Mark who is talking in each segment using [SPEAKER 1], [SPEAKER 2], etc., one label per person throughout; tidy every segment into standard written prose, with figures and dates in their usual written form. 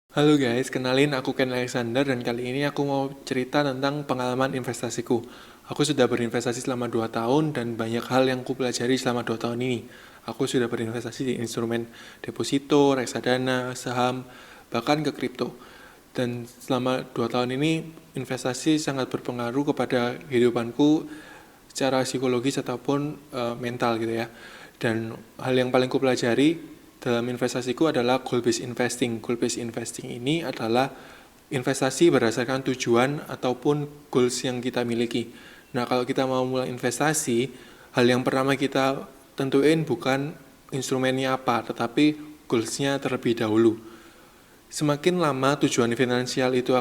[SPEAKER 1] Halo guys, kenalin aku Ken Alexander dan kali ini aku mau cerita tentang pengalaman investasiku. Aku sudah berinvestasi selama 2 tahun dan banyak hal yang aku pelajari selama 2 tahun ini. Aku sudah berinvestasi di instrumen deposito, reksadana, saham, bahkan ke kripto. Dan selama 2 tahun ini investasi sangat berpengaruh kepada kehidupanku secara psikologis ataupun mental gitu ya. Dan hal yang paling ku pelajari dalam investasiku adalah goal based investing. Goal based investing ini adalah investasi berdasarkan tujuan ataupun goals yang kita miliki. Nah, kalau kita mau mulai investasi, hal yang pertama kita tentuin bukan instrumennya apa, tetapi goalsnya terlebih dahulu. Semakin lama tujuan finansial itu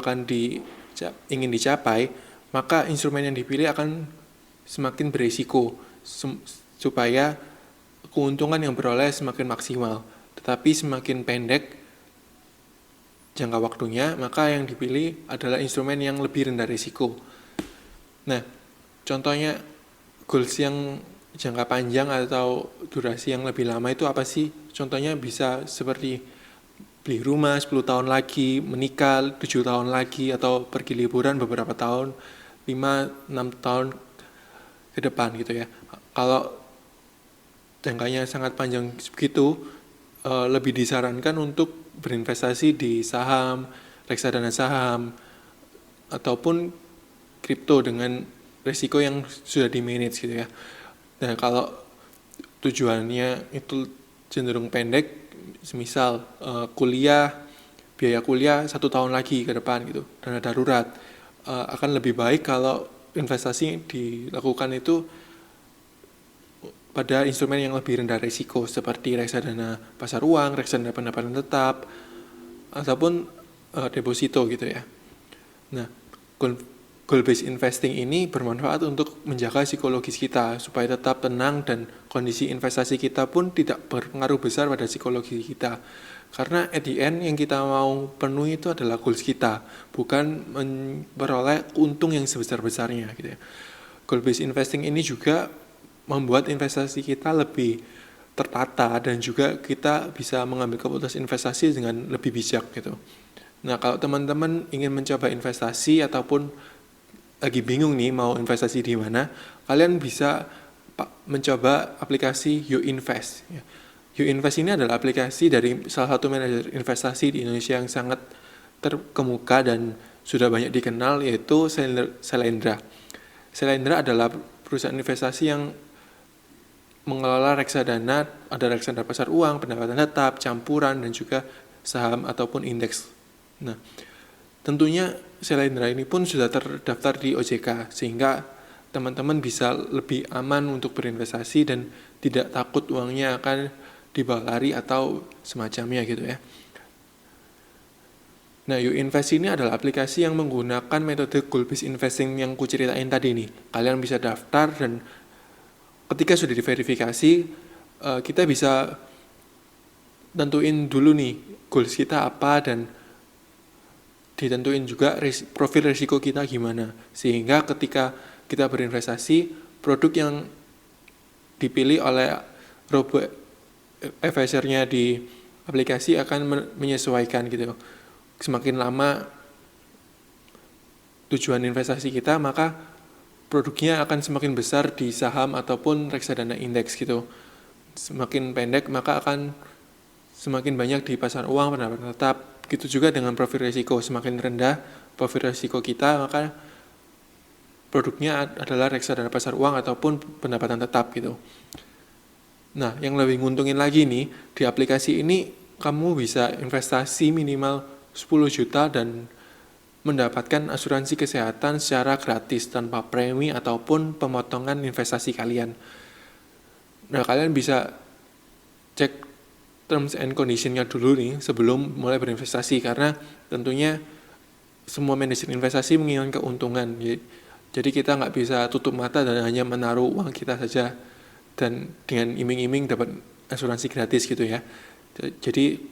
[SPEAKER 1] ingin dicapai, maka instrumen yang dipilih akan semakin berisiko supaya keuntungan yang beroleh semakin maksimal. Tetapi semakin pendek jangka waktunya, maka yang dipilih adalah instrumen yang lebih rendah risiko. Nah, contohnya goals yang jangka panjang atau durasi yang lebih lama itu apa sih? Contohnya bisa seperti beli rumah 10 tahun lagi, menikah 7 tahun lagi, atau pergi liburan beberapa tahun, 5-6 tahun ke depan gitu ya. Kalau jangkanya sangat panjang begitu, lebih disarankan untuk berinvestasi di saham, reksadana saham, ataupun kripto dengan risiko yang sudah di-manage gitu ya. Nah, kalau tujuannya itu cenderung pendek, semisal biaya kuliah 1 tahun lagi ke depan gitu, dana darurat, akan lebih baik kalau investasi dilakukan itu pada instrumen yang lebih rendah risiko seperti reksadana pasar uang, reksadana pendapatan tetap, ataupun deposito gitu ya. Nah, goal based investing ini bermanfaat untuk menjaga psikologis kita supaya tetap tenang dan kondisi investasi kita pun tidak berpengaruh besar pada psikologi kita. Karena at the end yang kita mau penuhi itu adalah goals kita, bukan memperoleh untung yang sebesar-besarnya gitu ya. Goal based investing ini juga membuat investasi kita lebih tertata dan juga kita bisa mengambil keputusan investasi dengan lebih bijak gitu. Nah, kalau teman-teman ingin mencoba investasi ataupun lagi bingung nih mau investasi di mana, kalian bisa mencoba aplikasi YouInvest. YouInvest ini adalah aplikasi dari salah satu manajer investasi di Indonesia yang sangat terkemuka dan sudah banyak dikenal, yaitu Selendra. Selendra adalah perusahaan investasi yang mengelola reksadana, ada reksadana pasar uang, pendapatan tetap, campuran, dan juga saham ataupun indeks. Nah, tentunya Selendra ini pun sudah terdaftar di OJK, sehingga teman-teman bisa lebih aman untuk berinvestasi dan tidak takut uangnya akan dibawa lari atau semacamnya gitu ya. Nah, YouInvest ini adalah aplikasi yang menggunakan metode goal based investing yang kuceritain tadi nih. Kalian bisa daftar dan ketika sudah diverifikasi, kita bisa tentuin dulu nih goals kita apa dan ditentuin juga profil risiko kita gimana. Sehingga ketika kita berinvestasi, produk yang dipilih oleh robo advisor-nya di aplikasi akan menyesuaikan gitu. Semakin lama tujuan investasi kita, maka produknya akan semakin besar di saham ataupun reksadana indeks gitu. Semakin pendek maka akan semakin banyak di pasar uang, pendapatan tetap. Begitu juga dengan profil risiko, semakin rendah profil risiko kita maka produknya adalah reksadana pasar uang ataupun pendapatan tetap gitu. Nah, yang lebih nguntungin lagi nih, di aplikasi ini kamu bisa investasi minimal 10 juta dan mendapatkan asuransi kesehatan secara gratis tanpa premi ataupun pemotongan investasi kalian. Nah, kalian bisa cek terms and condition-nya dulu nih sebelum mulai berinvestasi, karena tentunya semua manajer investasi menginginkan keuntungan. Jadi kita nggak bisa tutup mata dan hanya menaruh uang kita saja dan dengan iming-iming dapat asuransi gratis gitu ya. Jadi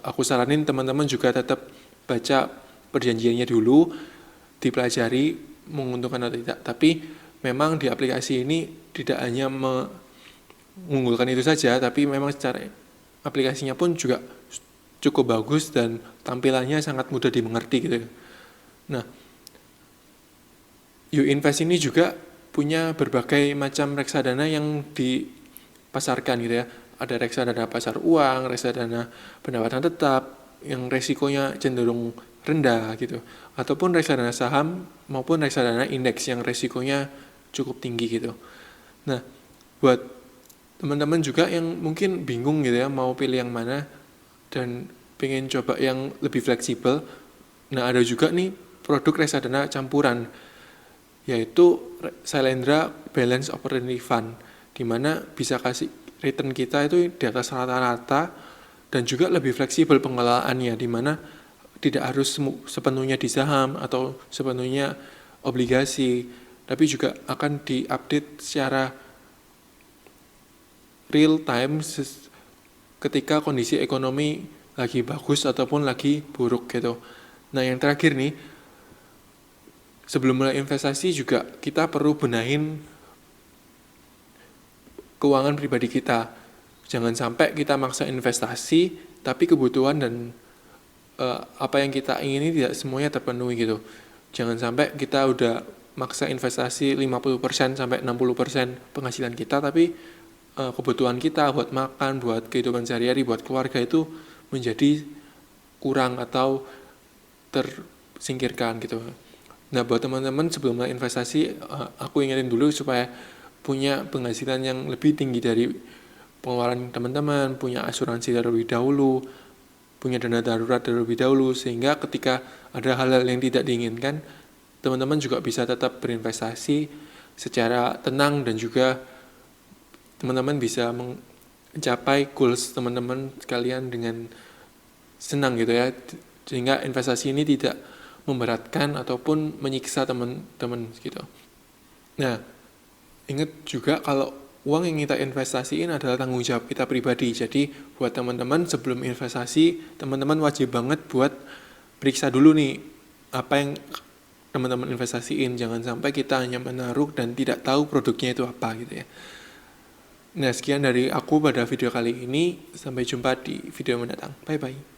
[SPEAKER 1] aku saranin teman-teman juga tetap baca perjanjiannya dulu, dipelajari menguntungkan atau tidak. Tapi memang di aplikasi ini tidak hanya mengunggulkan itu saja, tapi memang secara aplikasinya pun juga cukup bagus dan tampilannya sangat mudah dimengerti gitu ya. Nah, YouInvest ini juga punya berbagai macam reksadana yang dipasarkan gitu ya. Ada reksadana pasar uang, reksadana pendapatan tetap, yang resikonya cenderung rendah gitu. Ataupun reksadana saham maupun reksadana indeks yang resikonya cukup tinggi gitu. Nah, buat teman-teman juga yang mungkin bingung gitu ya, mau pilih yang mana dan pengen coba yang lebih fleksibel. Nah, ada juga nih produk reksadana campuran, yaitu Sailendra Balance Opportunity Fund, di mana bisa kasih return kita itu di atas rata-rata dan juga lebih fleksibel pengelolaannya, di mana tidak harus sepenuhnya di saham atau sepenuhnya obligasi, tapi juga akan diupdate secara real time ketika kondisi ekonomi lagi bagus ataupun lagi buruk gitu. Nah, yang terakhir nih, sebelum mulai investasi juga kita perlu benahin keuangan pribadi kita. Jangan sampai kita maksa investasi, tapi kebutuhan dan apa yang kita ingini tidak semuanya terpenuhi gitu. Jangan sampai kita udah maksa investasi 50% sampai 60% penghasilan kita, tapi kebutuhan kita buat makan, buat kehidupan sehari-hari, buat keluarga itu menjadi kurang atau tersingkirkan gitu. Nah, buat teman-teman sebelum mulai investasi, aku ingetin dulu supaya punya penghasilan yang lebih tinggi dari pengeluaran teman-teman, punya asuransi terlebih dahulu, punya dana darurat terlebih dahulu, sehingga ketika ada hal-hal yang tidak diinginkan, teman-teman juga bisa tetap berinvestasi secara tenang dan juga teman-teman bisa mencapai goals teman-teman sekalian dengan senang gitu ya, sehingga investasi ini tidak memberatkan ataupun menyiksa teman-teman gitu. Nah, ingat juga kalau uang yang kita investasiin adalah tanggung jawab kita pribadi. Jadi buat teman-teman sebelum investasi, teman-teman wajib banget buat periksa dulu nih apa yang teman-teman investasiin. Jangan sampai kita hanya menaruh dan tidak tahu produknya itu apa gitu ya. Nah, sekian dari aku pada video kali ini. Sampai jumpa di video mendatang. Bye-bye.